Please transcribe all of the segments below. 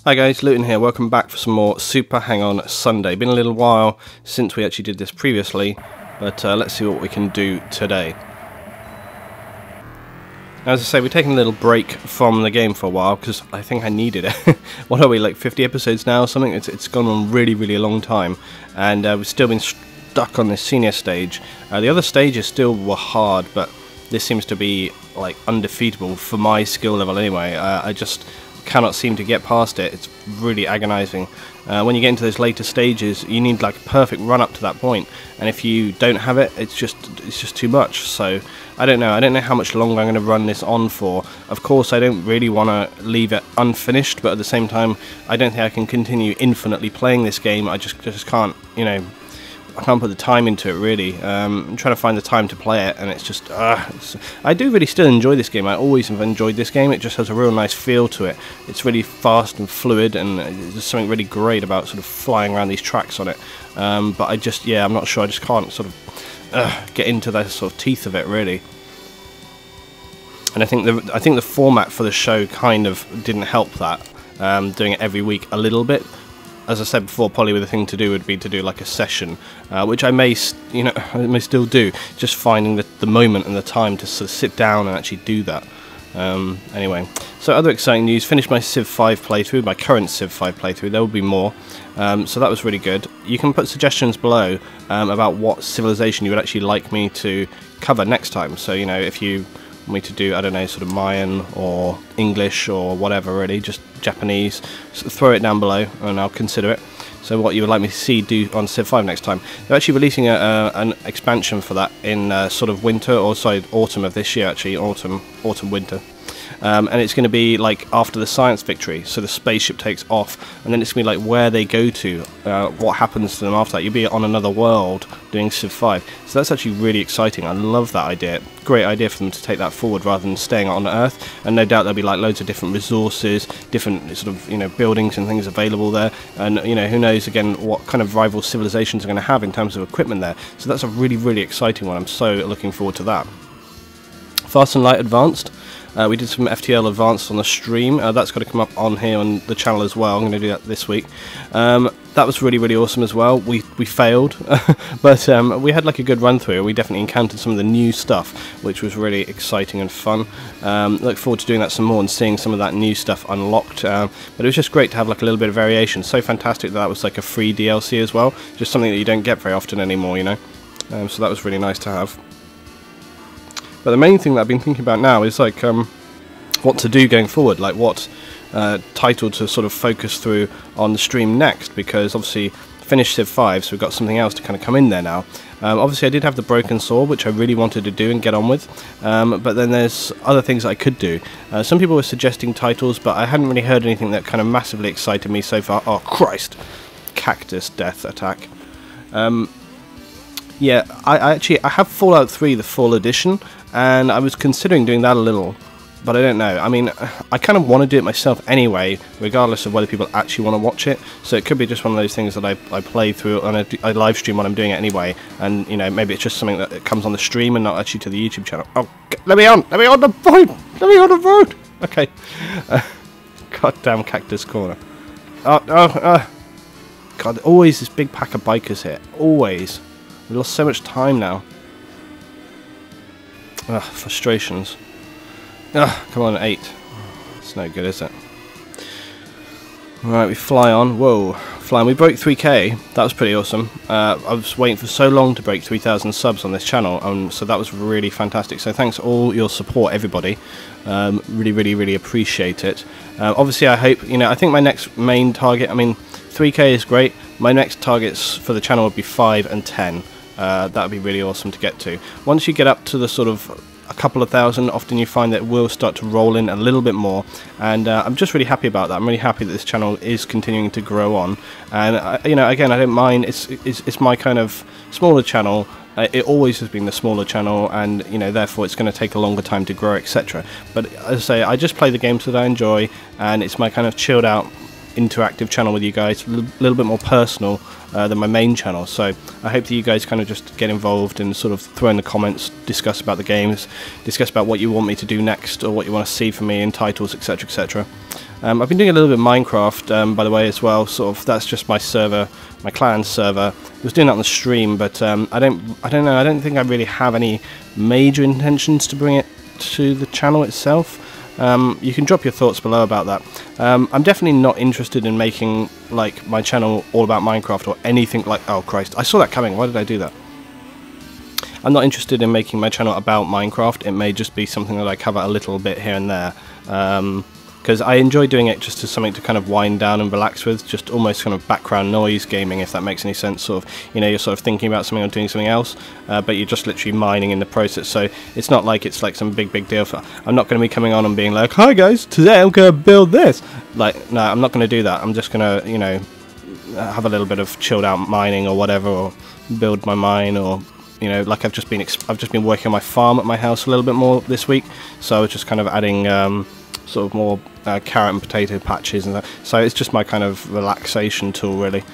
Hi guys, Luetin here, welcome back for some more Super Hang-On Sunday. Been a little while since we actually did this previously, but let's see what we can do today. As I say, we're taking a little break from the game for a while, because I think I needed it. What are we, like 50 episodes now or something? It's gone on really a long time, and we've still been stuck on this senior stage. The other stages still were hard, but this seems to be like undefeatable for my skill level anyway. I just cannot seem to get past it. It's really agonizing. When you get into those later stages, you need like a perfect run up to that point, and if you don't have it, it's just too much. So I don't know how much longer I'm going to run this on for. Of course, I don't really want to leave it unfinished, but at the same time, I don't think I can continue infinitely playing this game. I just can't, you know, I can't put the time into it really. I'm trying to find the time to play it, and it's just I do really still enjoy this game. I always have enjoyed this game. It just has a real nice feel to it. It's really fast and fluid, and there's something really great about sort of flying around these tracks on it. But I'm not sure. I just can't sort of get into the sort of teeth of it really. And I think the format for the show kind of didn't help that. Doing it every week a little bit. As I said before, probably the thing to do would be to do like a session, which I may still do. Just finding the moment and the time to sort of sit down and actually do that. Anyway, so other exciting news: finished my Civ 5 playthrough, my current Civ 5 playthrough. There will be more, so that was really good. You can put suggestions below about what civilization you would actually like me to cover next time. So you know, if you want me to do, I don't know, sort of Mayan or English or whatever, really, just Japanese, so throw it down below and I'll consider it. So what you would like me to see do on Civ 5 next time. They're actually releasing an expansion for that in sort of winter, or sorry, autumn of this year actually, autumn winter. And it's going to be like after the science victory, so the spaceship takes off, and then it's going to be like where they go to, what happens to them after that. You'll be on another world doing Civ 5, so that's actually really exciting. I love that idea. Great idea for them to take that forward rather than staying on Earth, and no doubt there'll be like loads of different resources, different sort of, you know, buildings and things available there, and you know, who knows again what kind of rival civilizations are going to have in terms of equipment there. So that's a really exciting one. I'm so looking forward to that. Fast and Light Advanced. We did some FTL Advanced on the stream. That's got to come up on here on the channel as well. I'm going to do that this week. That was really awesome as well. We failed, but we had like a good run through. We definitely encountered some of the new stuff, which was really exciting and fun. Look forward to doing that some more and seeing some of that new stuff unlocked. But it was just great to have like a little bit of variation. So fantastic that was like a free DLC as well. Just something that you don't get very often anymore, you know. So that was really nice to have. But the main thing that I've been thinking about now is like what to do going forward, like what title to sort of focus through on the stream next, because obviously finished Civ 5, so we've got something else to kind of come in there now. Obviously I did have the Broken Sword, which I really wanted to do and get on with, but then there's other things I could do. Some people were suggesting titles, but I hadn't really heard anything that kind of massively excited me so far. Oh Christ! Cactus Death Attack. Yeah, I have Fallout 3, the full edition, and I was considering doing that a little, but I don't know. I mean, I kind of want to do it myself anyway, regardless of whether people actually want to watch it. So it could be just one of those things that I play through on a live stream when I'm doing it anyway, and you know, maybe it's just something that comes on the stream and not actually to the YouTube channel. Oh, let me on the boat! Let me on the boat! Okay. Goddamn Cactus Corner. God, always this big pack of bikers here. Always. We lost so much time now. Ugh, frustrations. Ugh, come on, 8. It's no good, is it? Right, we fly on. Whoa, flying. We broke 3k. That was pretty awesome. I was waiting for so long to break 3,000 subs on this channel, so that was really fantastic. So thanks for all your support, everybody. Really appreciate it. Obviously, I hope, you know, I think my next main target, I mean, 3k is great. My next targets for the channel would be 5 and 10. That would be really awesome to get to. Once you get up to the sort of a couple of thousand, often you find that it will start to roll in a little bit more, and I'm just really happy about that. I'm really happy that this channel is continuing to grow on, and you know, again, I don't mind. It's my kind of smaller channel. It always has been the smaller channel, and you know, therefore it's going to take a longer time to grow, etc. But as I say, I just play the games that I enjoy, and it's my kind of chilled out, interactive channel with you guys, a little bit more personal than my main channel. So I hope that you guys kind of just get involved and sort of throw in the comments, discuss about the games, discuss about what you want me to do next, or what you want to see from me in titles, etc, etc. I've been doing a little bit of Minecraft, by the way, as well. Sort of, that's just my server, my clan server. I was doing that on the stream, but I don't know. I don't think I really have any major intentions to bring it to the channel itself. You can drop your thoughts below about that. I'm definitely not interested in making like my channel all about Minecraft or anything like. Oh Christ! I saw that coming. Why did I do that? I'm not interested in making my channel about Minecraft. It may just be something that I cover a little bit here and there. Because I enjoy doing it just as something to kind of wind down and relax with, just almost kind of background noise gaming, if that makes any sense. Sort of, you know, you're sort of thinking about something or doing something else, but you're just literally mining in the process. So it's not like it's like some big deal. I'm not going to be coming on and being like, "Hi guys, today I'm going to build this." Like, no, I'm not going to do that. I'm just going to, you know, have a little bit of chilled out mining or whatever, or build my mine, or, you know, like I've just been working on my farm at my house a little bit more this week. So I was just kind of adding sort of more carrot and potato patches and that. So it's just my kind of relaxation tool, really.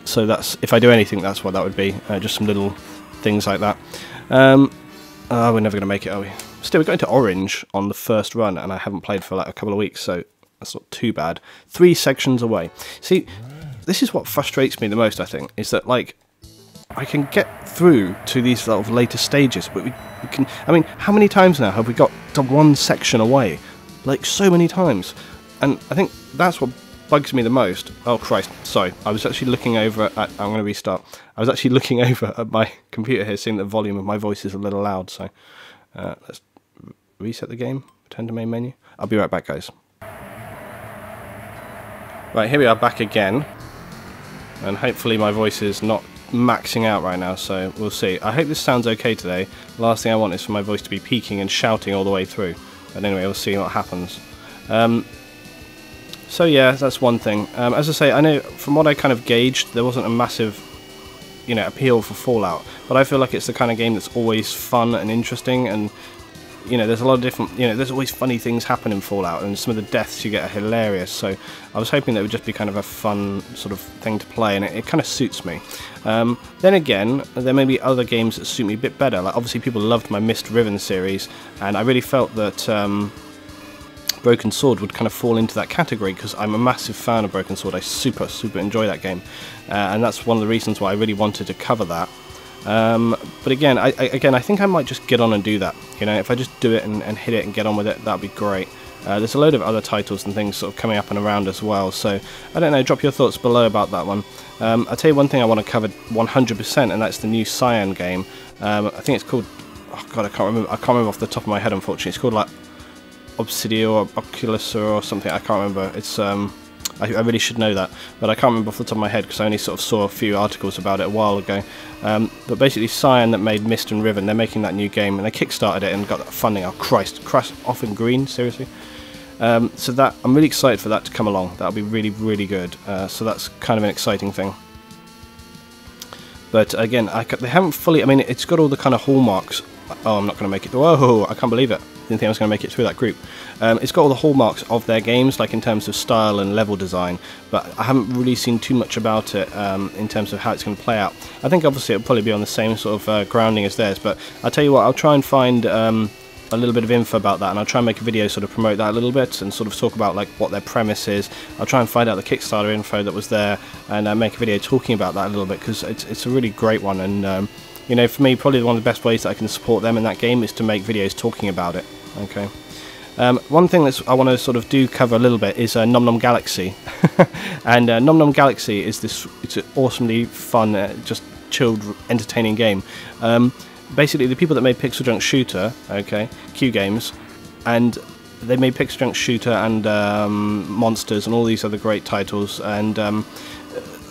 So that's, if I do anything, that's what that would be. Just some little things like that. Oh, we're never going to make it, are we? Still, we're going to Orange on the first run, and I haven't played for like a couple of weeks, so that's not too bad. 3 sections away. See, this is what frustrates me the most, I think, is that, like, I can get through to these sort of later stages, but we can. I mean, how many times now have we got to 1 section away? Like, so many times. And I think that's what bugs me the most. Oh Christ, sorry, I was actually looking over at, I'm going to restart. I was actually looking over at my computer here, seeing that the volume of my voice is a little loud, so let's reset the game, return to main menu. I'll be right back, guys. Right, here we are back again, and hopefully my voice is not maxing out right now, so we'll see. I hope this sounds okay today. The last thing I want is for my voice to be peaking and shouting all the way through. But anyway, we'll see what happens. So yeah, that's one thing. As I say, I know from what I kind of gauged, there wasn't a massive, you know, appeal for Fallout. But I feel like it's the kind of game that's always fun and interesting, and, you know, there's a lot of different, you know, there's always funny things happen in Fallout, and some of the deaths you get are hilarious. So I was hoping that it would just be kind of a fun sort of thing to play, and it kind of suits me. Then again, there may be other games that suit me a bit better. Like, obviously people loved my Mist Riven series, and I really felt that Broken Sword would kind of fall into that category, because I'm a massive fan of Broken Sword. I super enjoy that game, and that's one of the reasons why I really wanted to cover that. But again, I think I might just get on and do that. You know, if I just do it and hit it and get on with it, that'd be great. There's a load of other titles and things sort of coming up and around as well, so I don't know, drop your thoughts below about that one. I'll tell you one thing I want to cover 100%, and that's the new Cyan game. I think it's called, oh god, I can't remember off the top of my head, unfortunately. It's called like Obsidio or Oculus or something, I can't remember. It's I really should know that, but I can't remember off the top of my head because I only sort of saw a few articles about it a while ago. But basically, Cyan, that made Mist and Riven, they're making that new game, and they kickstarted it and got that funding. Oh Christ, crash off in green, seriously. So that, I'm really excited for that to come along. That'll be really good. So that's kind of an exciting thing. But again, they haven't fully. I mean, it's got all the kind of hallmarks. Oh, I'm not going to make it. Whoa, I can't believe it. Didn't think I was going to make it through that group. It's got all the hallmarks of their games, like in terms of style and level design, but I haven't really seen too much about it in terms of how it's going to play out. I think obviously it'll probably be on the same sort of grounding as theirs, but I'll tell you what, I'll try and find a little bit of info about that, and I'll try and make a video sort of promote that a little bit and sort of talk about like what their premise is. I'll try and find out the Kickstarter info that was there and make a video talking about that a little bit, because it's a really great one, and you know, for me, probably one of the best ways that I can support them in that game is to make videos talking about it. Okay. One thing that I want to sort of cover a little bit is Nom Nom Galaxy, and Nom Nom Galaxy is it's an awesomely fun, just chilled, entertaining game. Basically, the people that made Pixel Junk Shooter, okay, Q Games, and they made Pixel Junk Shooter and Monsters and all these other great titles, and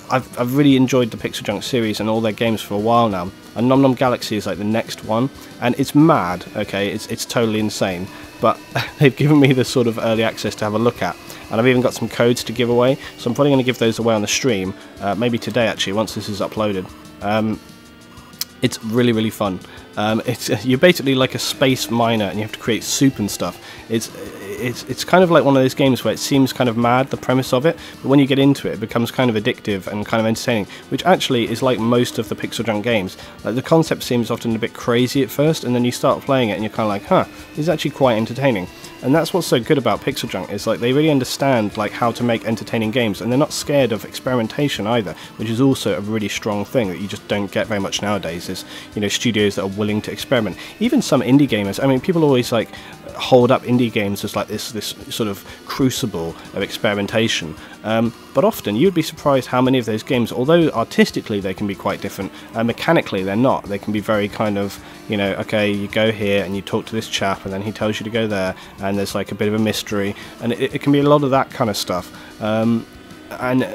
I've really enjoyed the Pixel Junk series and all their games for a while now, and Nom Nom Galaxy is like the next one, and it's mad, okay, it's totally insane, but they've given me the sort of early access to have a look at, and I've even got some codes to give away, so I'm probably going to give those away on the stream, maybe today actually, once this is uploaded. It's really fun. You're basically like a space miner, and you have to create soup and stuff. it's kind of like one of those games where it seems kind of mad, the premise of it, but when you get into it, it becomes kind of addictive and kind of entertaining, which actually is like most of the Pixel Junk games. Like, the concept seems often a bit crazy at first, and then you start playing it and you're kind of like, huh, this is actually quite entertaining. And that's what's so good about Pixel Junk, is like they really understand like how to make entertaining games, and they're not scared of experimentation either, which is also a really strong thing that you just don't get very much nowadays, is, you know, studios that are willing to experiment. Even some indie gamers, I mean, people always like hold up indie games as like this sort of crucible of experimentation, but often you'd be surprised how many of those games, although artistically they can be quite different, mechanically they're not. They can be very kind of, you know, okay, you go here and you talk to this chap and then he tells you to go there, and there's like a bit of a mystery, and it can be a lot of that kind of stuff. And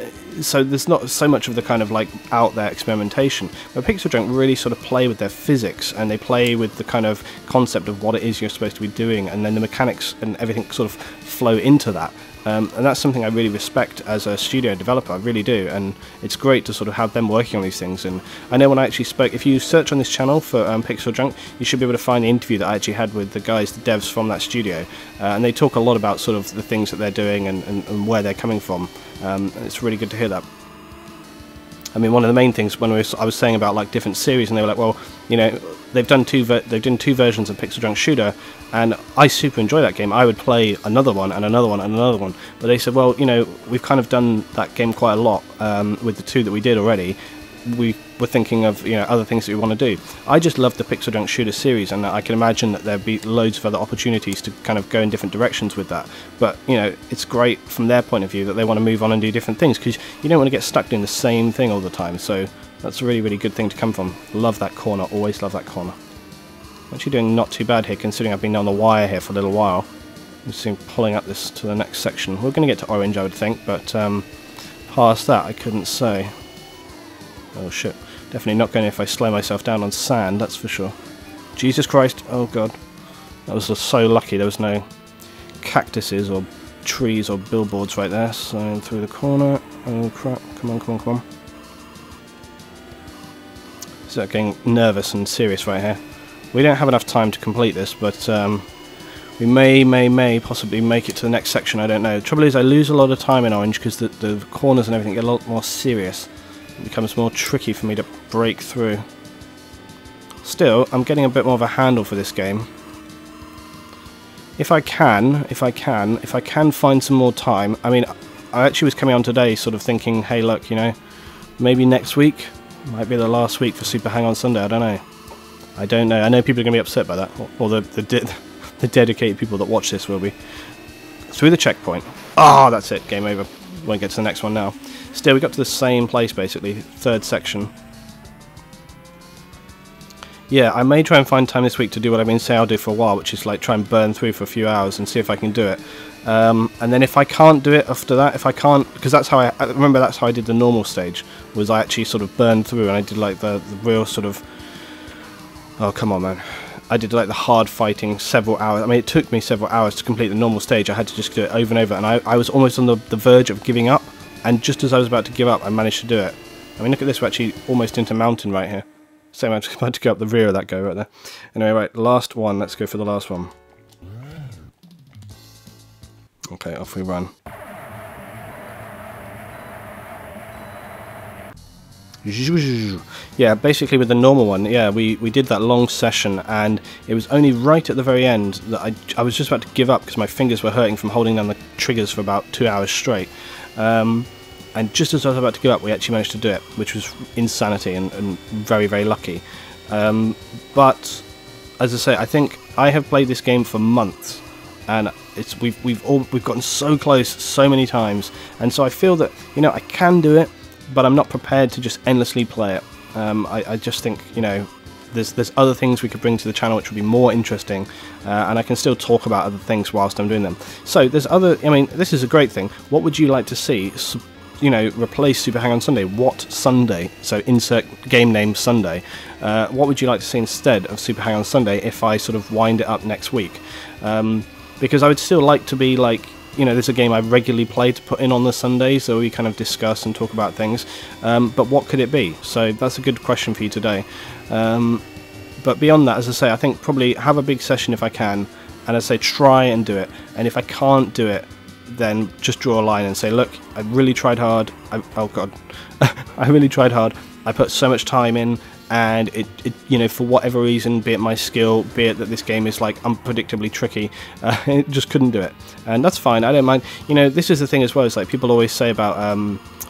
so there's not so much of the kind of like out there experimentation, but Pixel Junk really sort of play with their physics, and they play with the kind of concept of what it is you're supposed to be doing, and then the mechanics and everything sort of flow into that. And that's something I really respect as a studio developer, I really do, and it's great to sort of have them working on these things. And I know when I actually spoke, if you search on this channel for Pixel Junk, you should be able to find the interview that I actually had with the guys, the devs from that studio, and they talk a lot about sort of the things that they're doing and where they're coming from. It's really good to hear that. I mean, one of the main things when I was saying about like different series, and they were like, well, you know, they've done two versions of Pixel Junk Shooter, and I super enjoy that game. I would play another one and another one and another one. But they said, well, you know, we've kind of done that game quite a lot with the two that we did already. We were thinking of, you know, other things that we want to do. I just love the Pixel Junk Shooter series, and I can imagine that there'd be loads of other opportunities to kind of go in different directions with that. But, you know, it's great from their point of view that they want to move on and do different things, because you don't want to get stuck doing the same thing all the time. So that's a really, really good thing to come from. Love that corner, always love that corner. I'm actually doing not too bad here, considering I've been on the wire here for a little while. I'm just pulling up this to the next section. We're going to get to orange, I would think, but past that I couldn't say. Oh shit, definitely not going if I slow myself down on sand, that's for sure. Jesus Christ, oh god. That was just so lucky there was no cactuses or trees or billboards right there. So through the corner, oh crap, come on, come on, come on. So getting nervous and serious right here. We don't have enough time to complete this, but we may possibly make it to the next section, I don't know. The trouble is I lose a lot of time in orange because the corners and everything get a lot more serious. It becomes more tricky for me to break through. Still, I'm getting a bit more of a handle for this game. If I can find some more time. I mean, I actually was coming on today sort of thinking, hey look, you know, maybe next week might be the last week for Super Hang On Sunday, I don't know. I know people are going to be upset by that, or the dedicated people that watch this will be. Through the checkpoint. Ah, that's it, game over. Won't get to the next one now. Still, we got to the same place basically, third section. Yeah, I may try and find time this week to do what I've been saying I'll do for a while, which is like try and burn through for a few hours and see if I can do it. And then if I can't do it after that, if I can't, because that's how I remember that's how I did the normal stage, was I actually sort of burned through and I did like the real sort of, oh come on man, I did like the hard fighting several hours. I mean, it took me several hours to complete the normal stage. I had to just do it over and over, and I was almost on the verge of giving up, and just as I was about to give up, I managed to do it. I mean, look at this, we're actually almost into mountain right here. Same, I'm just about to go up the rear of that guy right there. Anyway, right, last one, let's go for the last one. Okay, off we run. Yeah, basically with the normal one, yeah, we did that long session, and it was only right at the very end that I was just about to give up because my fingers were hurting from holding down the triggers for about 2 hours straight. And just as I was about to give up, we actually managed to do it, which was insanity and very, very lucky. But as I say, I think I have played this game for months, and we've gotten so close so many times, and so I feel that, you know, I can do it, but I'm not prepared to just endlessly play it. I just think, you know, there's other things we could bring to the channel which would be more interesting, and I can still talk about other things whilst I'm doing them. So there's other, I mean, this is a great thing. What would you like to see, you know, replace Super Hang On Sunday? What Sunday? So insert game name Sunday. What would you like to see instead of Super Hang On Sunday if I sort of wind it up next week? Because I would still like to be like, you know, there's a game I regularly play to put in on the Sunday, so we kind of discuss and talk about things. But what could it be? So that's a good question for you today. But beyond that, as I say, I think probably have a big session if I can. and I say try and do it, and if I can't do it, then just draw a line and say, look, I really tried hard. Oh god, I really tried hard. I put so much time in, and it you know, for whatever reason, be it my skill, be it that this game is like unpredictably tricky, it just couldn't do it, and that's fine. I don't mind. You know, this is the thing as well. It's like people always say about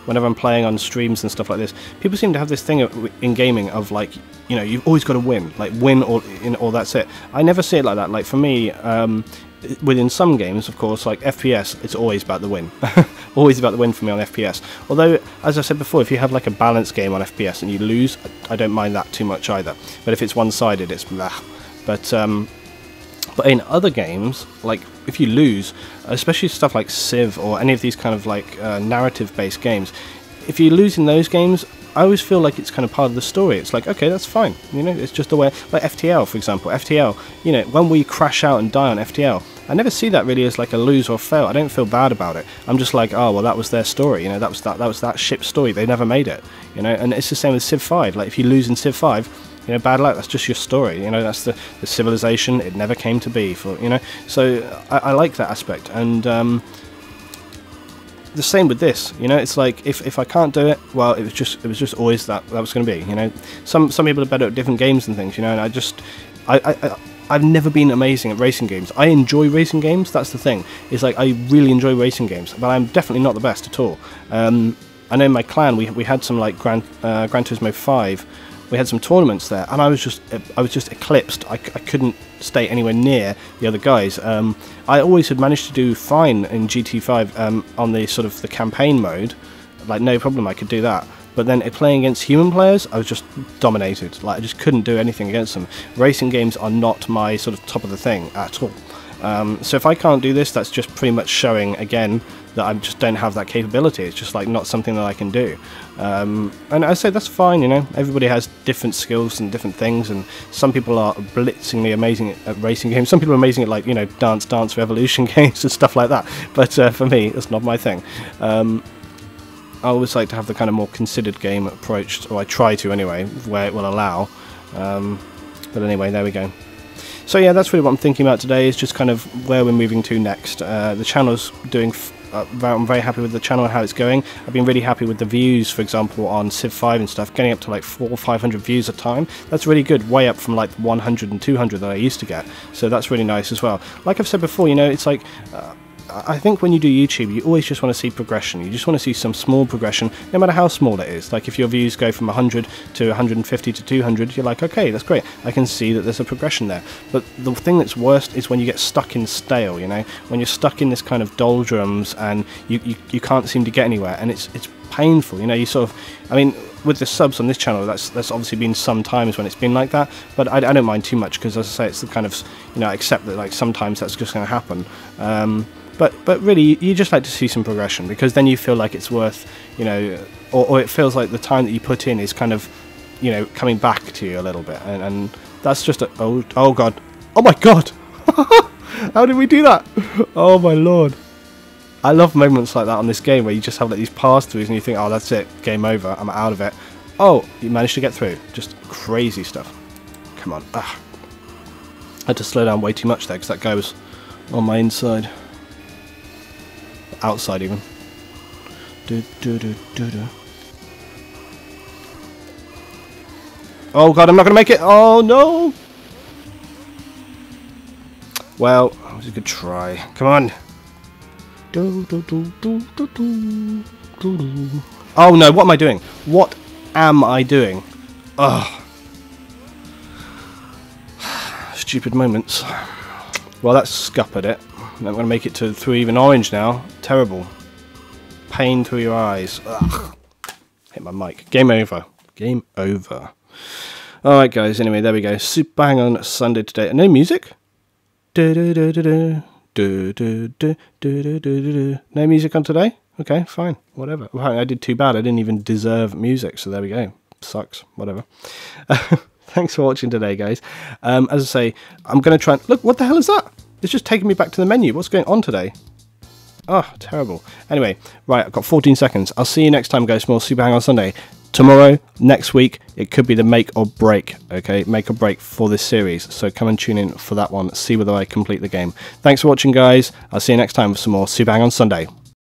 whenever I'm playing on streams and stuff like this, people seem to have this thing in gaming of like, you know, you've always got to win, like win or that's it. I never see it like that. Like for me, within some games, of course, like FPS, it's always about the win. Always about the win for me on FPS. Although, as I said before, if you have like a balanced game on FPS and you lose, I don't mind that too much either. But if it's one-sided, it's blah. But in other games, like if you lose, especially stuff like Civ or any of these kind of like narrative-based games, if you lose in those games, I always feel like it's kind of part of the story. It's like, okay, that's fine, you know, it's just the way, like FTL, for example. FTL, you know, when we crash out and die on FTL, I never see that really as like a lose or fail. I don't feel bad about it. I'm just like, oh, well, that was their story, you know, that was that ship's story. They never made it, you know, and it's the same with Civ 5. Like, if you lose in Civ 5, you know, bad luck, that's just your story, you know, that's the civilization, it never came to be, for, you know, so I like that aspect, and the same with this, you know, it's like if I can't do it, well, it was just always that was going to be, you know. Some people are better at different games and things, you know, and I've never been amazing at racing games. I enjoy racing games, that's the thing. It's like I really enjoy racing games, but I'm definitely not the best at all. I know in my clan we had some like Gran Turismo 5. We had some tournaments there, and I was just eclipsed. I couldn't stay anywhere near the other guys. I always had managed to do fine in GT5 on the sort of the campaign mode, like no problem, I could do that. But then playing against human players, I was just dominated. Like I just couldn't do anything against them. Racing games are not my sort of top of the thing at all. So if I can't do this, that's just pretty much showing again that I just don't have that capability. It's just like not something that I can do. And I say that's fine, you know, everybody has different skills and different things, and some people are blitzingly amazing at racing games, some people are amazing at, like, you know, Dance Revolution games and stuff like that, but for me, it's not my thing. I always like to have the kind of more considered game approach, or I try to anyway, where it will allow. But anyway, there we go. So yeah, that's really what I'm thinking about today, is just kind of where we're moving to next. The channel's doing... I'm very happy with the channel and how it's going. I've been really happy with the views, for example, on Civ 5 and stuff, getting up to like 400 or 500 views a time. That's really good, way up from like 100 and 200 that I used to get. So that's really nice as well. Like I've said before, you know, it's like... I think when you do YouTube, you always just want to see progression. You just want to see some small progression, no matter how small it is. Like if your views go from 100 to 150 to 200, you're like, okay, that's great. I can see that there's a progression there. But the thing that's worst is when you get stuck in stale, you know? When you're stuck in this kind of doldrums and you can't seem to get anywhere, and it's painful, you know? You sort of... I mean, with the subs on this channel, that's obviously been some times when it's been like that, but I don't mind too much, because as I say, it's the kind of, you know, I accept that like sometimes that's just going to happen. But really, you just like to see some progression, because then you feel like it's worth, you know, or it feels like the time that you put in is kind of, you know, coming back to you a little bit, and that's just oh god, oh my god, how did we do that? Oh my lord. I love moments like that on this game where you just have like these pass-throughs and you think, oh, that's it, game over, I'm out of it. Oh, you managed to get through. Just crazy stuff. Come on. I had to slow down way too much there because that guy was on my inside. Outside even. Oh god, I'm not going to make it. Oh no. Well, that was a good try. Come on. Oh no, what am I doing? What am I doing? Ugh. Stupid moments. Well, that scuppered it. I'm not going to make it through even orange now. Terrible. Pain through your eyes. Ugh. Hit my mic. Game over. Game over. Alright guys, anyway, there we go. Super bang on Sunday today. No music? No music on today? Okay, fine. Whatever. Well, I did too bad. I didn't even deserve music, so there we go. Sucks. Whatever. Thanks for watching today, guys. As I say, I'm going to try and... Look, what the hell is that? It's just taking me back to the menu. What's going on today? Oh, terrible. Anyway, right, I've got 14 seconds. I'll see you next time, guys. More Super Hang on Sunday. tomorrow, next week, it could be the make or break, okay? Make or break for this series. So come and tune in for that one, see whether I complete the game. Thanks for watching, guys. I'll see you next time with some more Super Hang on Sunday.